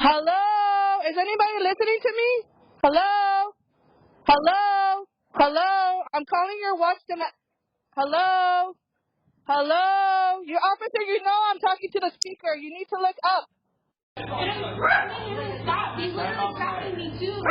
Hello? Is anybody listening to me? Hello? Hello? Hello? I'm calling your watch Hello? Hello? Your officer, you know I'm talking to the speaker. You need to look up. Stop. He's literally grabbing me too.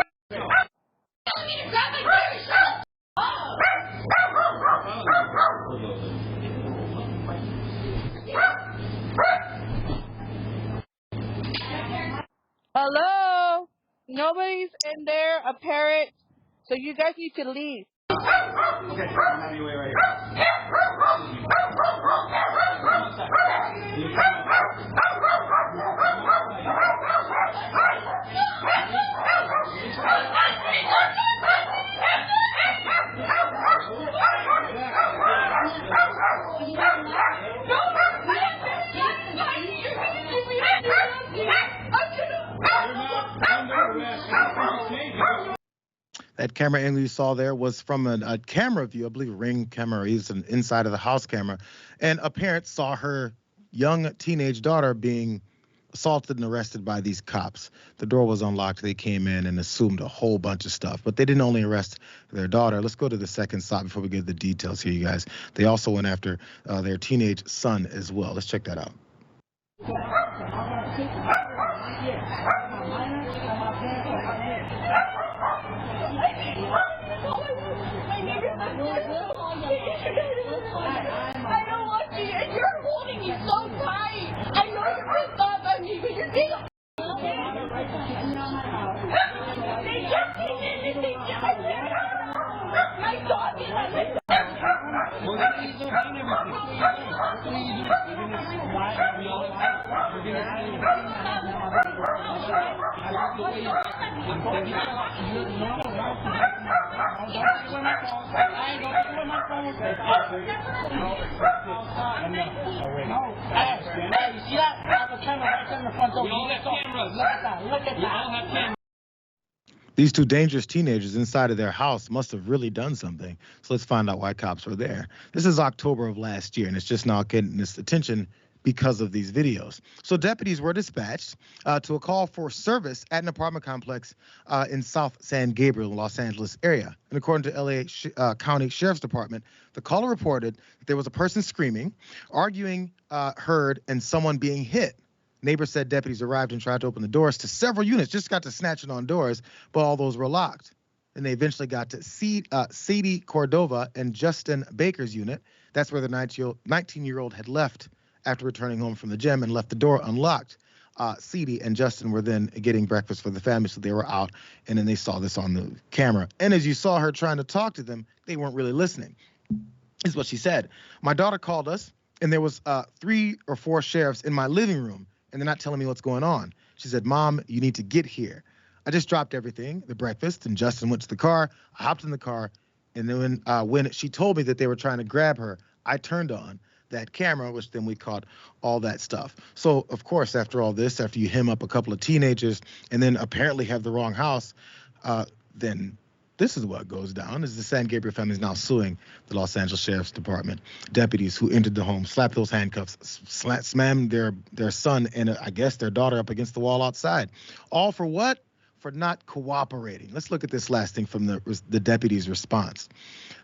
Hello? Nobody's in there, a parrot. So you guys need to leave. Okay, I'm having you wait right here. That camera angle you saw there was from a camera view, I believe a Ring camera, or even inside of the house camera. And a parent saw her young teenage daughter being assaulted and arrested by these cops. The door was unlocked. They came in and assumed a whole bunch of stuff. But they didn't only arrest their daughter. Let's go to the second stop before we get the details here, you guys. They also went after their teenage son as well. Let's check that out. I don't want you, and you're holding me so tight. I know you're pissed off at me, but you're being They just came in and they just my dog is on my These two dangerous teenagers inside of their house must have really done something. So let's find out why cops were there. This is October of last year, and it's just now getting this attention because of these videos. So deputies were dispatched to a call for service at an apartment complex in South San Gabriel, Los Angeles area. And according to LA County Sheriff's Department, the caller reported that there was a person screaming, arguing, heard, and someone being hit. Neighbors said deputies arrived and tried to open the doors to several units, just got to snatching on doors, but all those were locked. And they eventually got to Ceidy Cordova and Justin Baker's unit. That's where the 19-year-old had left after returning home from the gym and left the door unlocked. Ceidy and Justin were then getting breakfast for the family, so they were out, and then they saw this on the camera. And as you saw her trying to talk to them, they weren't really listening. This is what she said. My daughter called us, and there was 3 or 4 sheriffs in my living room, and they're not telling me what's going on. She said, Mom, you need to get here. I just dropped everything, the breakfast, and Justin went to the car. I hopped in the car, and then when she told me that they were trying to grab her, I turned on that camera, which then we caught all that stuff. So, of course, after all this, after you hem up a couple of teenagers and then apparently have the wrong house, then this is what goes down. Is the San Gabriel family is now suing the Los Angeles Sheriff's Department. Deputies who entered the home, slapped those handcuffs, slammed their son and I guess their daughter up against the wall outside. All for what? For not cooperating. Let's look at this last thing from the deputies' response.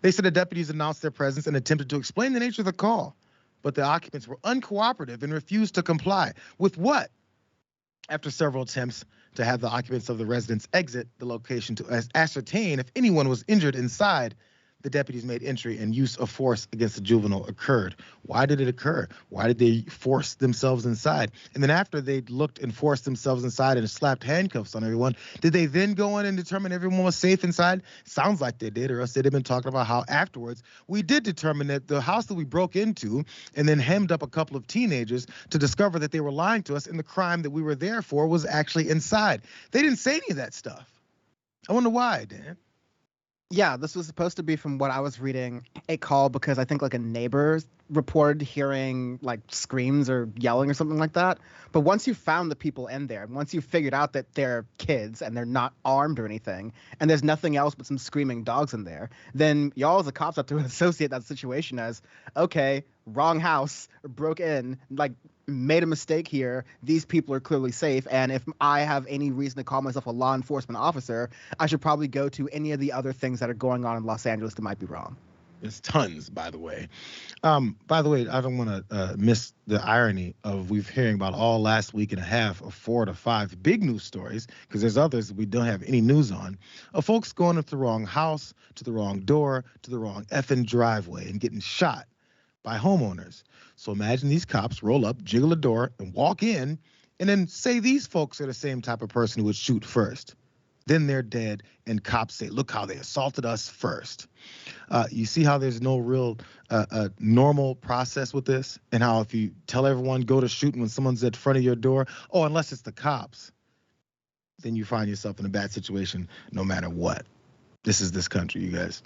They said the deputies announced their presence and attempted to explain the nature of the call, but the occupants were uncooperative and refused to comply. With what? After several attempts to have the occupants of the residence exit the location to ascertain if anyone was injured inside, the deputies made entry and use of force against the juvenile occurred. Why did it occur? Why did they force themselves inside? And then after they looked and forced themselves inside and slapped handcuffs on everyone, did they then go in and determine everyone was safe inside? Sounds like they did, or else they'd have been talking about how afterwards we did determine that the house that we broke into and then hemmed up a couple of teenagers to discover that they were lying to us and the crime that we were there for was actually inside. They didn't say any of that stuff. I wonder why, Dan. Yeah, this was supposed to be, from what I was reading, a call because I think like a neighbor reported hearing like screams or yelling or something like that. But once you found the people in there, once you figured out that they're kids and they're not armed or anything, and there's nothing else but some screaming dogs in there, then y'all as the cops have to associate that situation as, okay, wrong house, broke in, like made a mistake here. These people are clearly safe. And if I have any reason to call myself a law enforcement officer, I should probably go to any of the other things that are going on in Los Angeles that might be wrong. There's tons, by the way. By the way, I don't want to miss the irony of we've hearing about all last week and a half of 4 to 5 big news stories, because there's others we don't have any news on, of folks going to the wrong house, to the wrong door, to the wrong effing driveway and getting shot by homeowners. So imagine these cops roll up, jiggle a door, and walk in, and then say these folks are the same type of person who would shoot first. Then they're dead, and cops say, look how they assaulted us first. You see how there's no real normal process with this, and how if you tell everyone go to shooting when someone's at front of your door, oh, unless it's the cops, then you find yourself in a bad situation no matter what. This is this country, you guys.